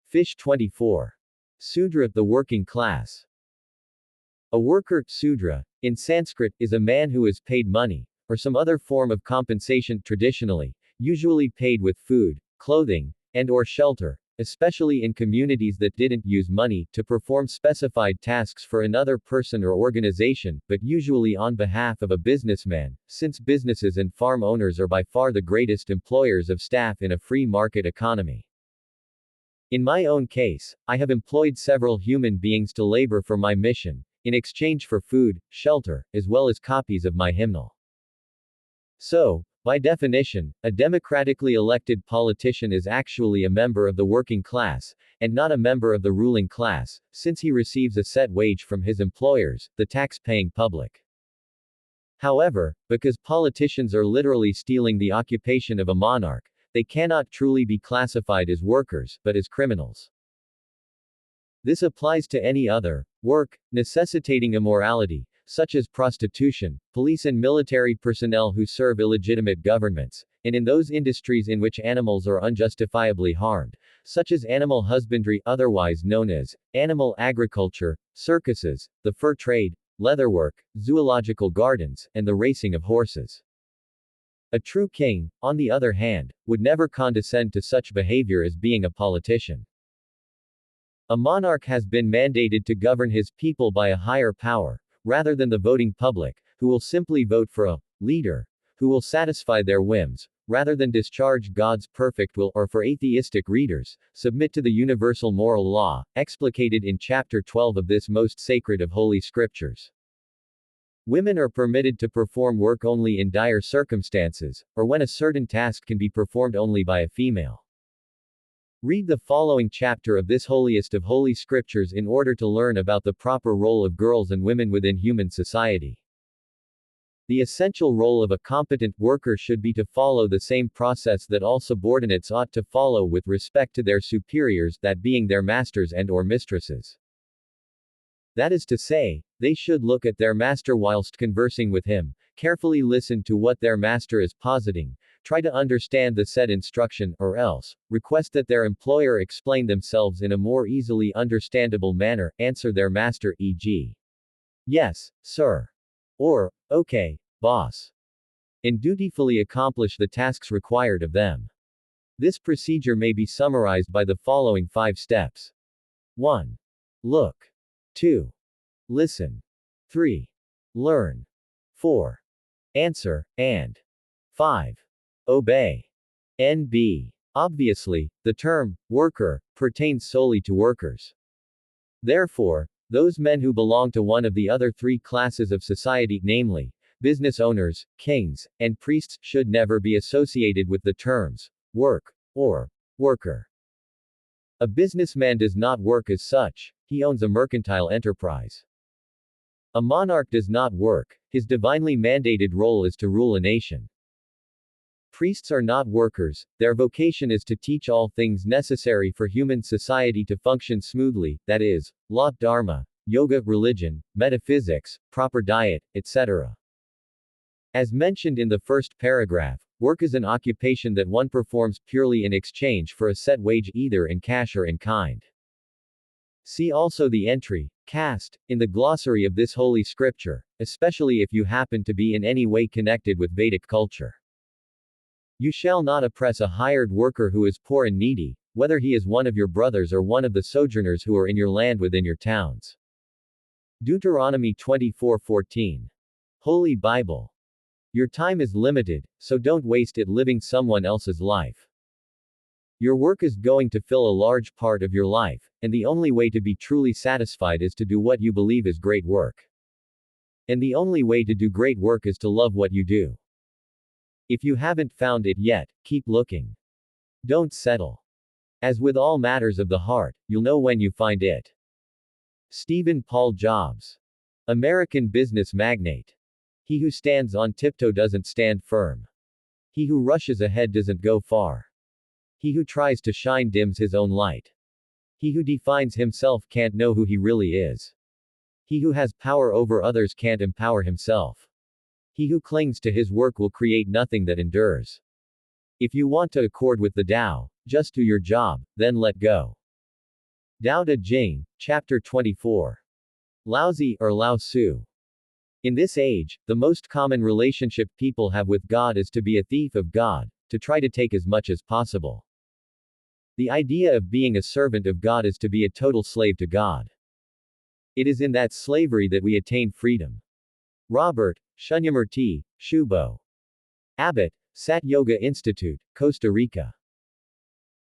Fish 24. ЩØДРA, the working class. A worker, ŠØDRA, in Sanskrit, is a man who is paid money, or some other form of compensation, traditionally, usually paid with food, clothing, and/or shelter, especially in communities that didn't use money, to perform specified tasks for another person or organization, but usually on behalf of a businessman, since businesses and farm owners are by far the greatest employers of staff in a free market economy. In my own case, I have employed several human beings to labor for my mission, in exchange for food, shelter, as well as copies of my hymnal. So, by definition, a democratically elected politician is actually a member of the working class, and not a member of the ruling class, since he receives a set wage from his employers, the tax-paying public. However, because politicians are literally stealing the occupation of a monarch, they cannot truly be classified as workers, but as criminals. This applies to any other work necessitating immorality, such as prostitution, police and military personnel who serve illegitimate governments, and in those industries in which animals are unjustifiably harmed, such as animal husbandry, otherwise known as animal agriculture, circuses, the fur trade, leatherwork, zoological gardens, and the racing of horses. A true king, on the other hand, would never condescend to such behavior as being a politician. A monarch has been mandated to govern his people by a higher power, rather than the voting public, who will simply vote for a leader who will satisfy their whims, rather than discharge God's perfect will, or for atheistic readers, submit to the universal moral law, explicated in chapter 12 of this most sacred of Holy Scriptures. Women are permitted to perform work only in dire circumstances, or when a certain task can be performed only by a female. Read the following chapter of this holiest of Holy Scriptures in order to learn about the proper role of girls and women within human society. The essential role of a competent worker should be to follow the same process that all subordinates ought to follow with respect to their superiors, that being their masters and/or mistresses. That is to say, they should look at their master whilst conversing with him, carefully listen to what their master is positing, try to understand the said instruction, or else, request that their employer explain themselves in a more easily understandable manner, answer their master, e.g., "Yes, sir," or, "Okay, boss," and dutifully accomplish the tasks required of them. This procedure may be summarized by the following 5 steps. 1. Look. 2. Listen. 3. Learn. 4. Answer, and 5. Obey. NB. Obviously, the term worker pertains solely to workers. Therefore, those men who belong to one of the other 3 classes of society, namely, business owners, kings, and priests, should never be associated with the terms work or worker. A businessman does not work as such, he owns a mercantile enterprise. A monarch does not work, his divinely mandated role is to rule a nation. Priests are not workers, their vocation is to teach all things necessary for human society to function smoothly, that is, law, dharma, yoga, religion, metaphysics, proper diet, etc. As mentioned in the first paragraph, work is an occupation that one performs purely in exchange for a set wage, either in cash or in kind. See also the entry, caste, in the glossary of this holy scripture, especially if you happen to be in any way connected with Vedic culture. You shall not oppress a hired worker who is poor and needy, whether he is one of your brothers or one of the sojourners who are in your land within your towns. Deuteronomy 24:14. Holy Bible. Your time is limited, so don't waste it living someone else's life. Your work is going to fill a large part of your life, and the only way to be truly satisfied is to do what you believe is great work. And the only way to do great work is to love what you do. If you haven't found it yet, keep looking. Don't settle. As with all matters of the heart, you'll know when you find it. Stephen Paul Jobs. American business magnate. He who stands on tiptoe doesn't stand firm. He who rushes ahead doesn't go far. He who tries to shine dims his own light. He who defines himself can't know who he really is. He who has power over others can't empower himself. He who clings to his work will create nothing that endures. If you want to accord with the Tao, just do your job, then let go. Tao Te Ching, Chapter 24. Laozi or Lao Tzu. In this age, the most common relationship people have with God is to be a thief of God, to try to take as much as possible. The idea of being a servant of God is to be a total slave to God. It is in that slavery that we attain freedom. Robert Shunyamurti, Shubo. Abbott, Sat Yoga Institute, Costa Rica.